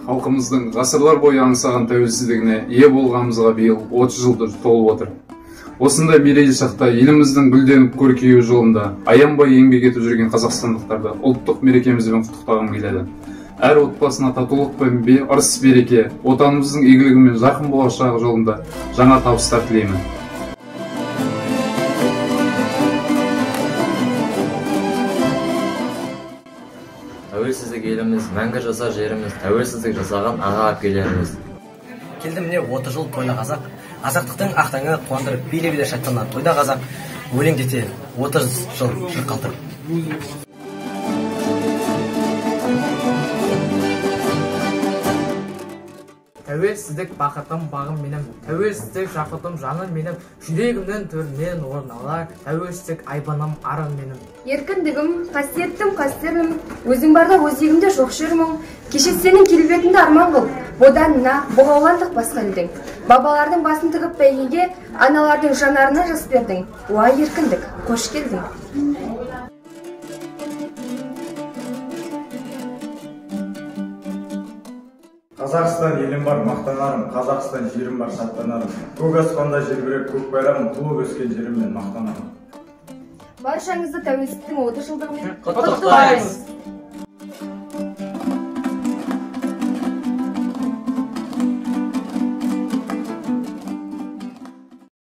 Халқымыздың ғасырлар бойы аңсаған тәуелсіздігіне ие болғанымызға биыл 30 жылdır толып отыр. Осындай мерейлі шақта еліміздің гүлденіп көркею жолында аянбай еңбек етіп жүрген қазақстандықтарды ұлттық мерекемізбен құттықтағым келеді. Әр отбасына татулық пен ырыс береке, отанымыздың игілігі мен жарқын болашағы жолында жаңа табыстар тілеймін. Тәуелсіздік еліміз, мәңгі жасар жеріміз, тәуелсіздік жасаған аға әпкелеріміз. Келді міне 30 жыл тойда қазақ, азаттықтың ақтаңы қуандырып, биле-биле шаттана тойда қазақ, өлең жете 30 жыл жыр қалтырып. Тәуелсіздік бақытым бағым менің, тәуелсіздік жақұтым жаным менің, жүрегімнің төрінен орын алар, тәуелсіздік айбыным арым менің. Еркіндігім, қасиеттім қастерім, өзің барда өзегімде жоқ жүрмің, кеше сенің келбетіңді арман қыл, боданына бұғауландық басқа елдің. Бабалардың басын тігіп бәйгеге, аналардың жанарына жас бердің, уай еркіндік, қош келдің. Қазақстан елім бар, мақтанарым, Қазақстан жерім бар, шаттанарым. Көк аспанда желбіреп көк байрағым, туып өскен жеріммен мақтанарым. Баршаңызды тәуелсіздіктің 30 жылдығымен құттықтаймыз.